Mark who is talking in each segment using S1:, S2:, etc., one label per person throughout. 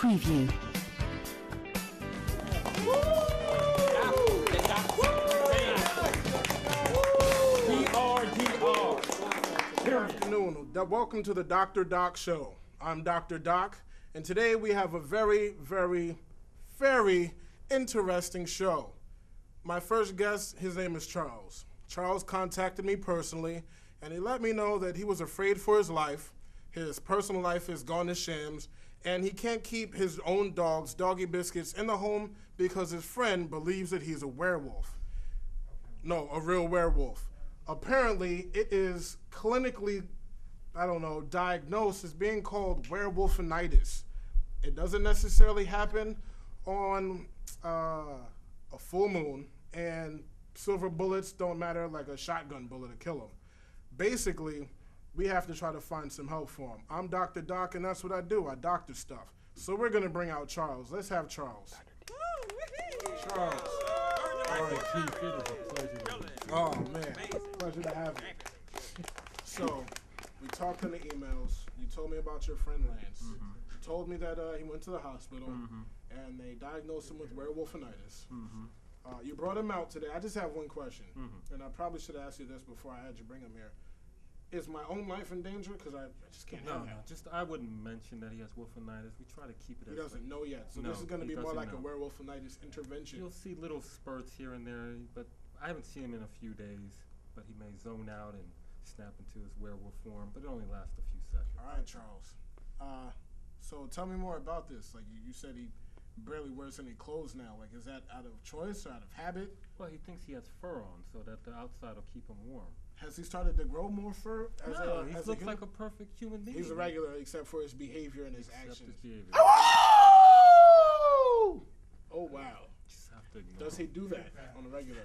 S1: Preview.
S2: Good afternoon. Welcome to the Dr. Doc Show. I'm Dr. Doc, and today we have a very, very, very interesting show. My first guest, his name is Charles. Charles contacted me personally, and he let me know that he was afraid for his life. His personal life has gone to shams, and he can't keep his own dogs, Doggy Biscuits, in the home because his friend believes that he's a werewolf. No, a real werewolf. Apparently, it is clinically, diagnosed as being called werewolfinitis. It doesn't necessarily happen on a full moon, and silver bullets don't matter like a shotgun bullet to kill him. Basically, we have to try to find some help for him. I'm Dr. Doc, and that's what I do. I doctor stuff. So we're going to bring out Charles. Let's have Charles. Charles.
S3: All right, Chief, it is a pleasure.
S2: Oh, man. Pleasure to have you. So, we talked in the emails. You told me about your friend Lance.
S3: Mm-hmm.
S2: You told me that he went to the hospital, and they diagnosed him with werewolfinitis.
S3: Mm-hmm.
S2: You brought him out today. I just have one question,
S3: Mm-hmm.
S2: and I probably should have asked you this before I had you bring him here. Is my own life in danger? Because I just can't
S3: No,
S2: have
S3: no,
S2: that.
S3: just I wouldn't mention that he has wolfinitis. We try to keep it
S2: He
S3: as
S2: doesn't know yet. So
S3: No,
S2: this is going to
S3: he
S2: be more
S3: doesn't
S2: like a
S3: know.
S2: werewolfinitis intervention.
S3: You'll see little spurts here and there, but I haven't seen him in a few days. But he may zone out and snap into his werewolf form, but it only lasts a few seconds.
S2: All right, Charles. So tell me more about this. Like you said, he barely wears any clothes now. Like, is that out of choice or out of habit?
S3: Well, he thinks he has fur on, so that the outside will keep him warm.
S2: Has he started to grow more fur?
S3: No, he
S2: as
S3: looks like a perfect human being.
S2: He's a regular, except for his behavior and his
S3: Except
S2: actions.
S3: his behavior.
S2: Oh wow!
S3: Just have to ignore
S2: Does he
S3: him.
S2: do that on a regular?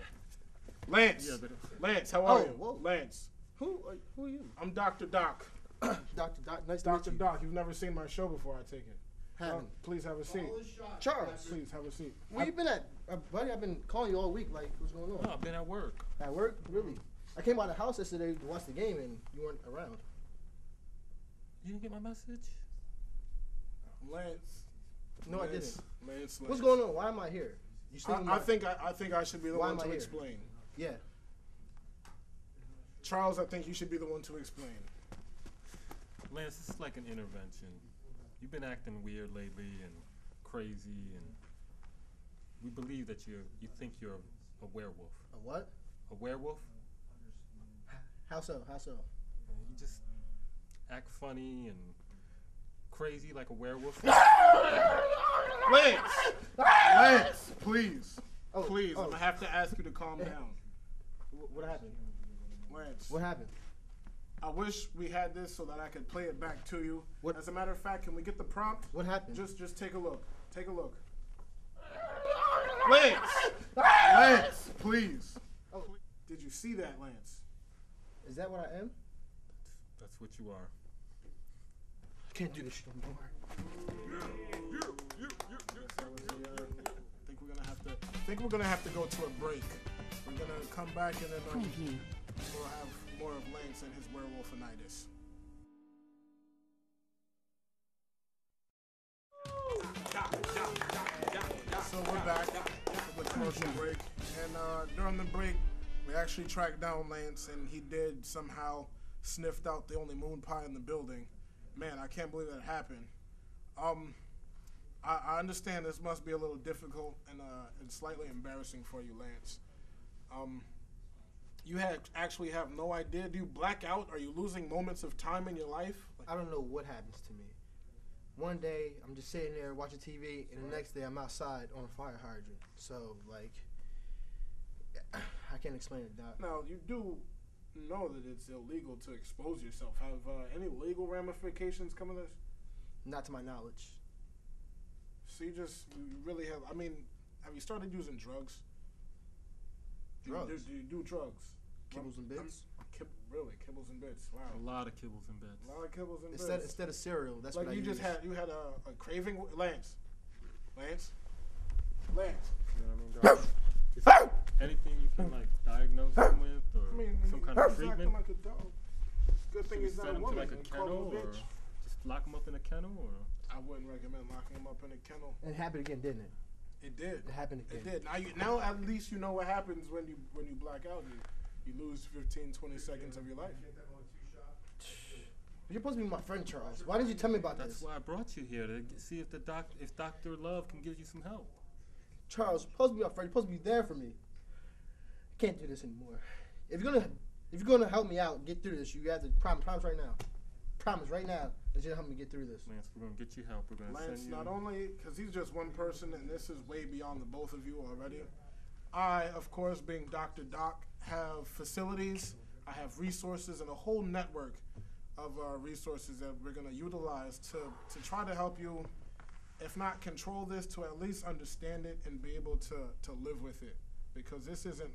S2: Lance.
S3: Yeah, but
S2: Lance, how are you?
S4: Whoa.
S2: Lance.
S4: Who are you?
S2: I'm Dr. Doc.
S4: Dr. Doc. Nice to meet
S2: Dr.
S4: you.
S2: Doc. You've never seen my show before, I take it.
S4: Haven't.
S2: Please have a seat.
S4: Charles,
S2: Please have a seat.
S4: where you been at? Buddy, I've been calling you all week. Like, what's going on?
S3: no, I've been at work.
S4: At work? Really? I came out of the house yesterday to watch the game, and you weren't around.
S3: You didn't get my message?
S2: Lance.
S4: No, I
S2: Lance,
S4: didn't.
S2: Lance.
S4: What's going on? Why am I here? You sleeping
S2: I
S4: with
S2: think I should be the
S4: Why
S2: one
S4: am I
S2: to
S4: here?
S2: explain.
S4: Yeah.
S2: Charles, I think you should be the one to explain.
S3: Lance, this is like an intervention. You've been acting weird lately and crazy, and we believe that you think you're a werewolf.
S4: A what?
S3: A werewolf?
S4: How so? How so?
S3: You just act funny and crazy like a werewolf.
S2: Lance! Lance, please.
S4: Oh,
S2: Please,
S4: oh.
S2: I'm going to have to ask you to calm down.
S4: What happened?
S2: Lance,
S4: What happened?
S2: I wish we had this so that I could play it back to you.
S4: What-
S2: As a matter of fact, can we get the prompt?
S4: What happened?
S2: Just take a look. Take a look. Lance! Lance, please.
S4: Oh,
S2: Did you see that, Lance?
S4: is that what I am?
S3: That's what you are.
S4: I can't do this shit no more.
S2: I think we're gonna have to go to a break. We're gonna come back and then
S1: Preview.
S2: we'll have more of Lance and his werewolfinitis. So we're back with a commercial break, and during the break, we actually tracked down Lance, and he did somehow sniffed out the only moon pie in the building. Man, I can't believe that happened. I understand this must be a little difficult and slightly embarrassing for you, Lance. You actually have no idea. Do you black out? Are you losing moments of time in your life?
S4: I don't know what happens to me. One day, I'm just sitting there watching TV, and the next day, I'm outside on a fire hydrant. So, like, I can't explain it, Doc.
S2: Now, you do know that it's illegal to expose yourself. Have any legal ramifications come of this?
S4: Not to my knowledge.
S2: So you really have, have you started using drugs?
S4: Drugs?
S2: Do you do drugs?
S4: Kibbles and bits?
S2: Really, kibbles and bits. Wow.
S3: A lot of kibbles and bits.
S2: A lot of kibbles and
S4: Instead,
S2: bits.
S4: instead of cereal, that's
S2: Like
S4: what I
S2: you
S4: use.
S2: just had a craving, Lance. Lance. Lance.
S3: You know what I mean, dog? Just anything you can like diagnose him with, or some kind of
S2: he's acting
S3: treatment.
S2: like a dog. Good thing
S3: Should we
S2: he's not
S3: send
S2: a
S3: him to
S2: woman.
S3: like a
S2: and call him
S3: kennel,
S2: a
S3: or
S2: bitch.
S3: just lock him up in a kennel, or
S2: I wouldn't recommend locking him up in a kennel.
S4: It happened again, didn't it?
S2: It did.
S4: It happened again.
S2: It did. Now at least you know what happens when you black out. You lose 15, 20 seconds of your life.
S4: You're supposed to be my friend, Charles. Why didn't you tell me about
S3: That's
S4: this?
S3: why I brought you here, to see if if Dr. Love can give you some help.
S4: Charles, you're supposed to be my friend. You're supposed to be there for me. I can't do this anymore. If you're gonna help me out, get through this, you have to promise right now. Promise right now that you're gonna help me get through this.
S3: Lance, we're gonna get you help. We're gonna
S2: Lance,
S3: send you.
S2: not only because he's just one person, and this is way beyond the both of you already. I, of course, being Dr. Doc, have facilities. I have resources and a whole network of resources that we're gonna utilize to try to help you, if not control this, to at least understand it and be able to live with it. Because this isn't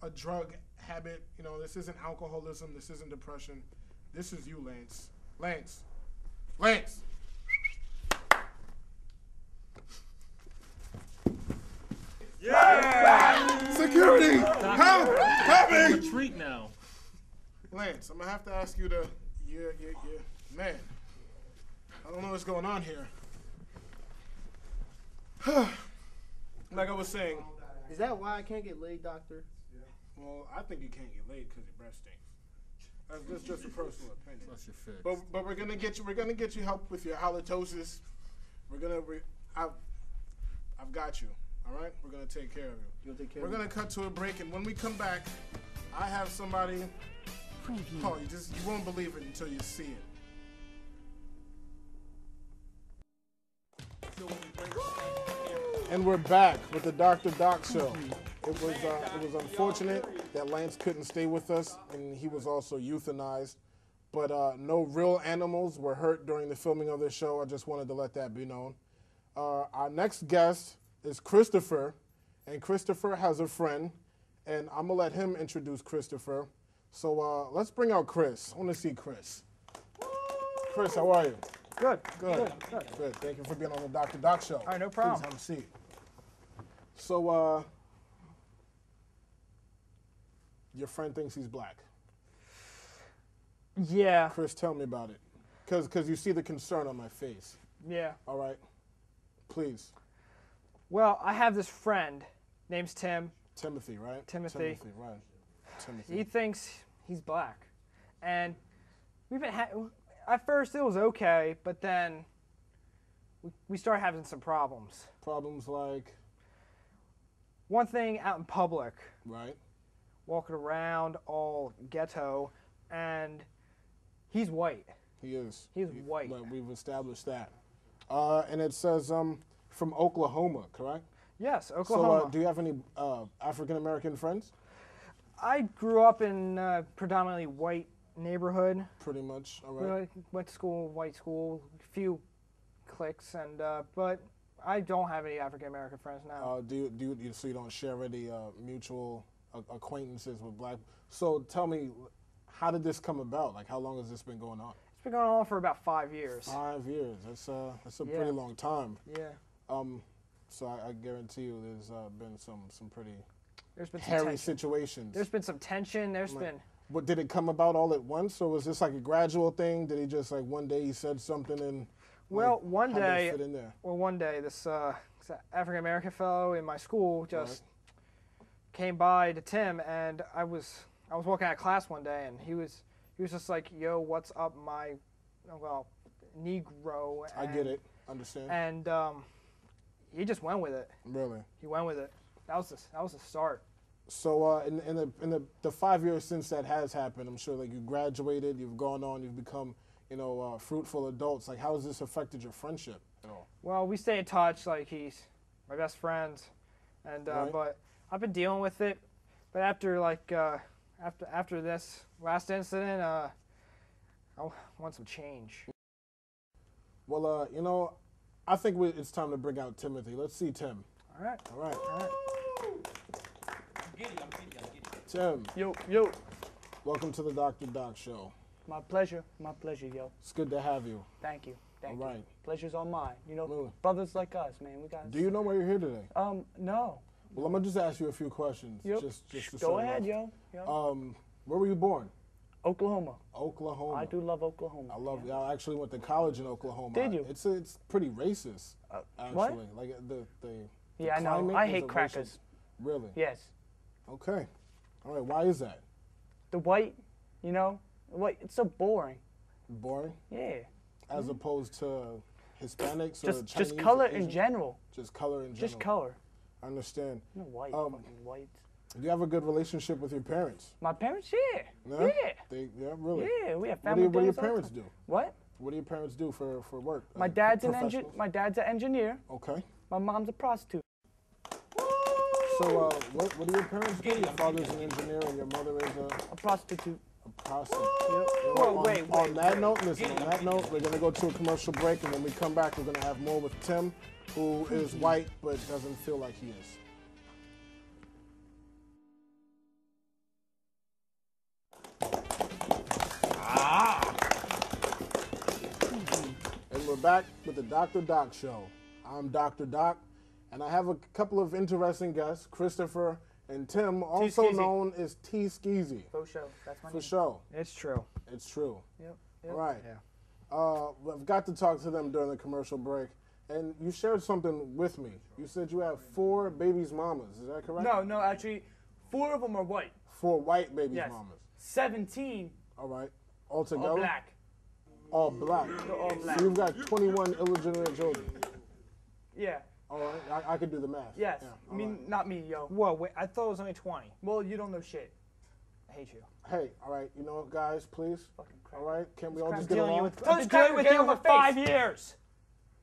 S2: a drug habit, you know, this isn't alcoholism, this isn't depression. This is you, Lance. Lance.
S3: Yeah!
S2: Security! Help me!
S3: Retreat now.
S2: Lance, I'm gonna have to ask you to, man, I don't know what's going on here. Like I was saying.
S4: Is that why I can't get laid, doctor?
S2: Well, I think you can't get laid because your breath stinks. That's just a personal opinion.
S3: Plus your fix.
S2: But we're gonna get you help with your halitosis. I've got you. All right, we're gonna take care of you.
S4: You gonna take care
S2: We're
S4: of me?
S2: gonna cut to a break, and when we come back, I have somebody.
S1: Preview.
S2: Oh, you won't believe it until you see it. And we're back with the Dr. Doc Show. It was unfortunate that Lance couldn't stay with us, and he was also euthanized. But no real animals were hurt during the filming of this show. I just wanted to let that be known. Our next guest is Christopher, and Christopher has a friend, and I'm gonna let him introduce Christopher. So let's bring out Chris. I want to see Chris. Chris, how are you?
S5: Good.
S2: Good. Thank you for being on the Dr. Doc Show.
S5: All right, no problem.
S2: Please have a seat. So, your friend thinks he's black.
S5: Yeah.
S2: Chris, tell me about it. Because you see the concern on my face.
S5: Yeah.
S2: All right? Please.
S5: Well, I have this friend. Name's Tim.
S2: Timothy, right?
S5: Timothy.
S2: Right. Timothy.
S5: He thinks he's black. And we've been at first it was okay, but then we started having some problems.
S2: Problems like?
S5: One thing out in public.
S2: Right.
S5: Walking around all ghetto, and he's white.
S2: He is.
S5: He's white.
S2: But we've established that. And it says from Oklahoma, correct?
S5: Yes, Oklahoma.
S2: So do you have any African-American friends?
S5: I grew up in a predominantly white neighborhood.
S2: Pretty much, all right.
S5: Went to school, white school, few cliques, and but I don't have any African American friends now.
S2: So you don't share any mutual acquaintances with black? So tell me, how did this come about? Like, how long has this been going on?
S5: It's been going on for about 5 years.
S2: 5 years. That's a
S5: Yeah.
S2: pretty long time.
S5: Yeah.
S2: So I guarantee you, there's been some pretty
S5: There's been some
S2: hairy
S5: tension.
S2: situations.
S5: There's been some tension. There's been.
S2: What, did it come about all at once, or was this like a gradual thing? Did he just like one day he said something and?
S5: Well,
S2: like,
S5: one
S2: how'd that
S5: day.
S2: fit in there?
S5: Well, one day this African American fellow in my school just came by to Tim, and I was walking out of class one day, and he was just like, "Yo, what's up, my Negro?"
S2: I get it. Understand.
S5: And he just went with it.
S2: Really?
S5: He went with it. That was the start.
S2: So in the 5 years since that has happened, I'm sure like you graduated, you've gone on, you've become fruitful adults. Like, how has this affected your friendship at all?
S5: Well, we stay in touch. Like, he's my best friend, and
S2: Right.
S5: but I've been dealing with it. But after after this last incident, I want some change.
S2: Well, I think it's time to bring out Timothy. Let's see Tim.
S5: All right.
S2: All right.
S5: All right.
S2: Tim,
S1: Yo.
S2: welcome to the Dr. Doc Show.
S1: My pleasure, yo.
S2: It's good to have you.
S1: Thank you.
S2: All right.
S1: Pleasure's all mine.
S2: Really?
S1: Brothers like us, man. We got.
S2: Do you know why you're here today?
S1: No.
S2: Well, I'm gonna just ask you a few questions.
S1: Yep.
S2: Just to
S1: Go
S2: start
S1: ahead,
S2: off.
S1: yo.
S2: Where were you born?
S1: Oklahoma.
S2: Oklahoma.
S1: I do love Oklahoma.
S2: I love. I actually went to college in Oklahoma.
S1: Did you?
S2: It's pretty racist. Actually,
S1: what?
S2: like the
S1: Yeah, I know.
S2: climate
S1: I
S2: is
S1: hate
S2: a
S1: crackers.
S2: racist- Really?
S1: Yes.
S2: Okay. All right. Why is that?
S1: The white, you know, white. It's so boring.
S2: Boring.
S1: Yeah.
S2: As opposed to Hispanics or Chinese.
S1: Just color
S2: or
S1: in
S2: Asian?
S1: general.
S2: Just color in general.
S1: Just color.
S2: I understand.
S1: No white.
S2: Um,
S1: Fucking white.
S2: Do you have a good relationship with your parents?
S1: My parents, yeah.
S2: Yeah?
S1: Yeah.
S2: Yeah, really?
S1: Yeah, we have
S2: What
S1: family
S2: do your
S1: days all the
S2: parents
S1: time.
S2: do?
S1: What?
S2: What do your parents do for work?
S1: My dad's an
S2: professionals?
S1: My dad's an engineer.
S2: Okay.
S1: My mom's a prostitute.
S2: So, what do your parents do? Your father's an engineer and your mother is
S1: A prostitute.
S2: a prostitute.
S1: Yep.
S2: You know,
S5: Whoa,
S2: on,
S5: wait,
S2: on
S5: wait,
S2: that
S5: wait.
S2: note, listen, on that note, we're going to go to a commercial break, and when we come back, we're going to have more with Tim, who is white but doesn't feel like he is. And we're back with the Dr. Doc Show. I'm Dr. Doc, and I have a couple of interesting guests, Christopher and Tim, also
S1: Skeezy.
S2: known as T. Skeezy.
S1: For show. That's my
S2: For
S1: name.
S2: sure.
S5: It's true.
S2: It's true.
S1: Yep.
S2: All right.
S5: Yeah.
S2: I've got to talk to them during the commercial break, and you shared something with me. You said you have 4 babies' mamas. Is that correct?
S1: No, actually, 4 of them are white.
S2: 4 white babies'
S1: Yes.
S2: mamas.
S1: 17
S2: All right. All together?
S1: are black.
S2: All black.
S1: They're all black.
S2: So you've got 21 illegitimate children.
S1: Yeah.
S2: All right. I could do the math.
S1: Yes.
S2: Yeah,
S1: I mean, not me, yo.
S5: Whoa, wait, I thought it was only 20.
S1: Well, you don't know shit.
S5: I hate you.
S2: Hey, all right. You know what, guys, please?
S1: Fucking crap.
S2: All right. Can't we all
S1: crap.
S2: just get
S5: Dealing
S2: along?
S5: with,
S1: Tell
S5: I've
S1: this
S5: been dealing
S1: cracker
S5: with
S1: get
S5: you
S1: on
S5: for
S1: my face.
S5: 5 years.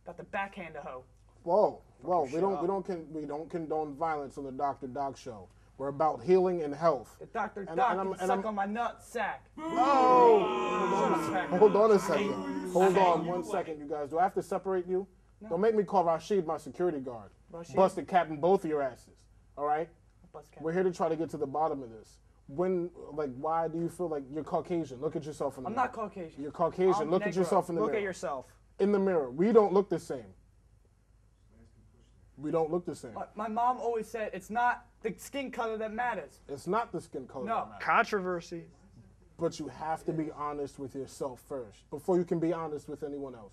S1: About the backhand a hoe.
S2: Whoa. Whoa.
S5: shut up.
S2: We don't condone violence on the Dr. Doc Show. We're about healing and health.
S1: The Dr.
S2: And
S1: Doc
S2: I'm-
S1: can
S2: and
S1: suck
S2: I'm-
S1: on my nut sack.
S2: Oh! Hold on a second. Hold on 1 second, you guys. Do I have to separate you?
S1: No.
S2: Don't make me call Rashid, my security guard.
S1: Rashid?
S2: Bust a cap in both of your asses. All right?
S1: Bust cap.
S2: We're here to try to get to the bottom of this. Why do you feel like you're Caucasian? Look at yourself in the
S1: I'm
S2: mirror.
S1: not Caucasian.
S2: You're Caucasian.
S1: I'm
S2: Look at
S1: Negro.
S2: yourself in the
S5: Look
S2: mirror.
S5: at yourself.
S2: In the mirror. We don't look the same. We don't look the same.
S1: My mom always said it's not the skin color that matters.
S2: It's not the skin color
S1: No.
S2: that matters.
S5: Controversy.
S2: But you have to be honest with yourself first before you can be honest with anyone else.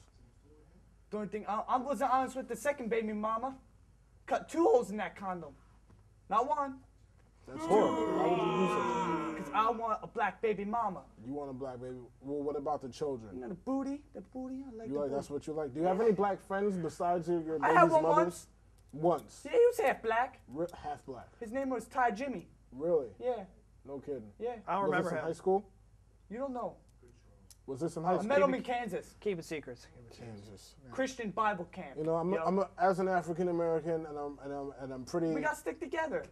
S1: The only thing I wasn't honest with the second baby mama. Cut 2 holes in that condom, not 1.
S2: That's horrible. Why would you do such
S1: Cause I want a black baby mama.
S2: a You want a black baby. Well, what about the
S1: You
S2: children?
S1: know the booty. I like
S2: You
S1: the
S2: like
S1: booty.
S2: that's what you like. Do you have any black friends besides your
S1: I
S2: baby's
S1: had one
S2: mothers? Once.
S1: Yeah, he was half black.
S2: Half black.
S1: His name was Ty Jimmy.
S2: Really?
S1: Yeah,
S2: No kidding.
S1: yeah.
S5: I don't
S2: Was
S5: remember
S2: this in
S5: him.
S2: high school?
S1: You don't know.
S2: Was this in high
S1: I
S2: school?
S1: met him in Kansas.
S5: Keep it secrets.
S2: Kansas.
S1: Christian Bible camp.
S2: You know,
S1: Yo.
S2: as an African American, and I'm pretty.
S1: We gotta stick together.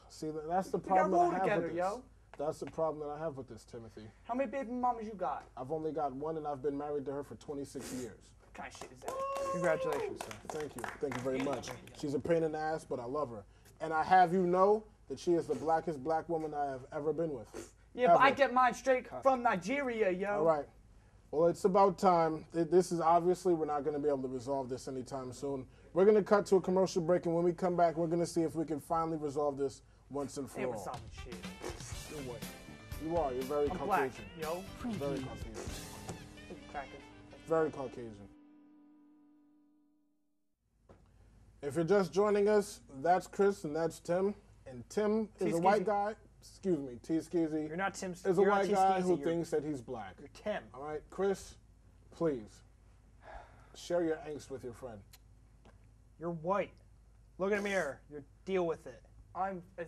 S2: See, that's the
S1: We gotta
S2: problem
S1: roll
S2: that I have
S1: together,
S2: with this.
S1: yo.
S2: That's the problem that I have with this, Timothy.
S1: How many baby mamas you got?
S2: I've only got one, and I've been married to her for 26 years.
S1: What kind of shit is that?
S5: Congratulations, sir.
S2: Thank you very much. She's a pain in the ass, but I love her. And I have you know that she is the blackest black woman I have ever been with.
S1: Yeah, but I
S2: Ever.
S1: get mine straight from Nigeria, yo.
S2: All right. Well, it's about time. This is obviously, we're not going to be able to resolve this anytime soon. We're going to cut to a commercial break, and when we come back, we're going to see if we can finally resolve this once and for
S1: Ain't
S2: all.
S1: what's up with shit.
S2: You're white. You are. You're very
S1: I'm black,
S2: Caucasian.
S1: yo.
S2: Very Caucasian.
S1: Crackers.
S2: Very Caucasian. If you're just joining us, that's Chris and that's Tim. And Tim is a
S1: T-Skeezy.
S2: white guy. Excuse me, T. Skeezy.
S5: You're not Tim.
S2: Is a
S5: you're not
S2: white
S5: T.
S2: guy
S5: Skeezy,
S2: who
S5: you're,
S2: thinks that he's black.
S5: You're Tim.
S2: All right, Chris, please share your angst with your friend.
S5: You're white. Look in the mirror. You deal with it.
S1: I'm as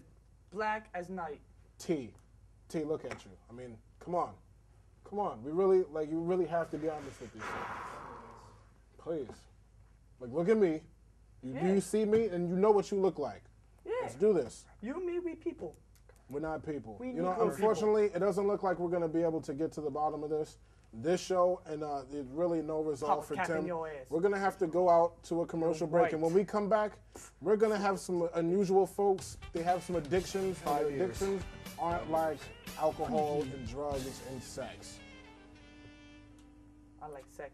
S1: black as night.
S2: T, look at you. I mean, come on. We really, you really have to be honest with yourself. Please. Look at me. Do
S1: Yeah.
S2: you see me? And you know what you look like.
S1: Yeah.
S2: Let's do this.
S1: You, me, we people.
S2: We're not people.
S1: We
S2: You know,
S1: Negro people.
S2: unfortunately, it doesn't look like we're going to be able to get to the bottom of this show, and there's really no resolve
S1: Pop
S2: for
S1: cap in
S2: Tim.
S1: your ass.
S2: We're going to have to go out to a commercial break, and when we come back, we're going to have some unusual folks. They have some addictions, and their addictions aren't like alcohol and drugs and sex.
S1: I like sex.